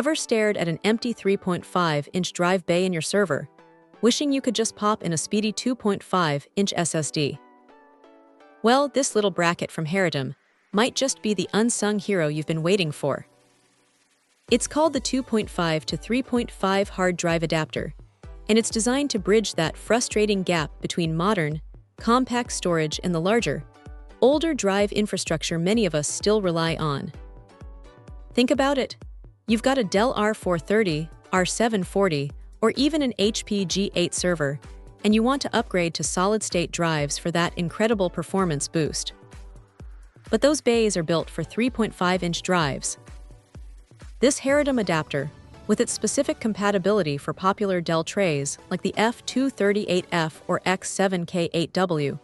Ever stared at an empty 3.5-inch drive bay in your server, wishing you could just pop in a speedy 2.5-inch SSD? Well, this little bracket from Heretom might just be the unsung hero you've been waiting for. It's called the 2.5 to 3.5 hard drive adapter, and it's designed to bridge that frustrating gap between modern, compact storage and the larger, older drive infrastructure many of us still rely on. Think about it. You've got a Dell R430, R740, or even an HP G8 server, and you want to upgrade to solid-state drives for that incredible performance boost. But those bays are built for 3.5-inch drives. This Heretom adapter, with its specific compatibility for popular Dell trays like the F238F or X7K8W,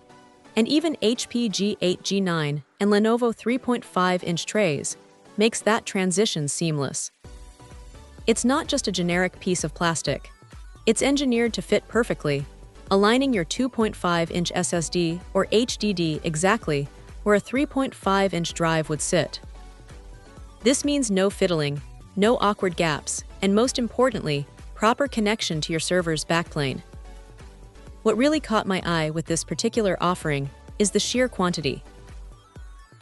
and even HP G8, G9, and Lenovo 3.5-inch trays, makes that transition seamless. It's not just a generic piece of plastic. It's engineered to fit perfectly, aligning your 2.5-inch SSD or HDD exactly where a 3.5-inch drive would sit. This means no fiddling, no awkward gaps, and most importantly, proper connection to your server's backplane. What really caught my eye with this particular offering is the sheer quantity.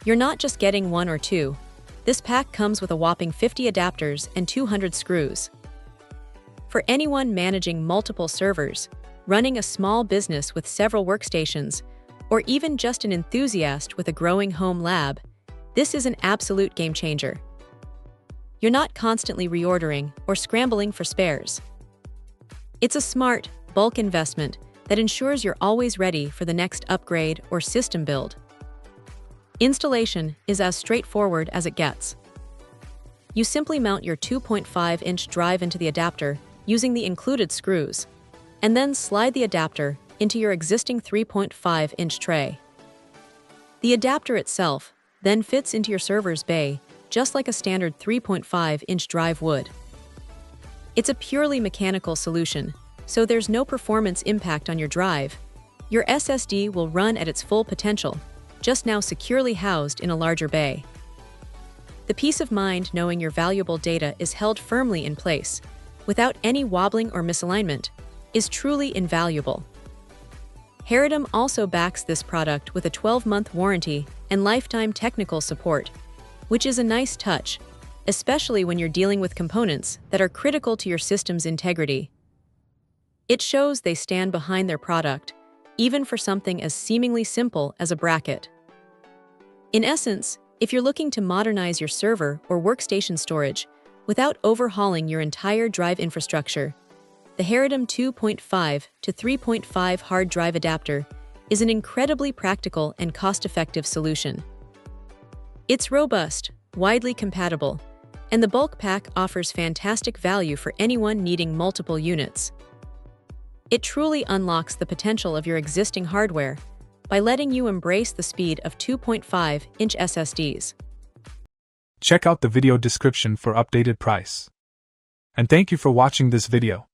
You're not just getting one or two. This pack comes with a whopping 50 adapters and 200 screws. For anyone managing multiple servers, running a small business with several workstations, or even just an enthusiast with a growing home lab, this is an absolute game changer. You're not constantly reordering or scrambling for spares. It's a smart, bulk investment that ensures you're always ready for the next upgrade or system build. Installation is as straightforward as it gets. You simply mount your 2.5-inch drive into the adapter using the included screws, and then slide the adapter into your existing 3.5-inch tray. The adapter itself then fits into your server's bay just like a standard 3.5-inch drive would. It's a purely mechanical solution, so there's no performance impact on your drive. Your SSD will run at its full potential, just now securely housed in a larger bay. The peace of mind knowing your valuable data is held firmly in place, without any wobbling or misalignment, is truly invaluable. Heretom also backs this product with a 12-month warranty and lifetime technical support, which is a nice touch, especially when you're dealing with components that are critical to your system's integrity. It shows they stand behind their product, even for something as seemingly simple as a bracket. In essence, if you're looking to modernize your server or workstation storage without overhauling your entire drive infrastructure, the Heretom 2.5 to 3.5 hard drive adapter is an incredibly practical and cost-effective solution. It's robust, widely compatible, and the bulk pack offers fantastic value for anyone needing multiple units. It truly unlocks the potential of your existing hardware by letting you embrace the speed of 2.5-inch SSDs. Check out the video description for updated price. And thank you for watching this video.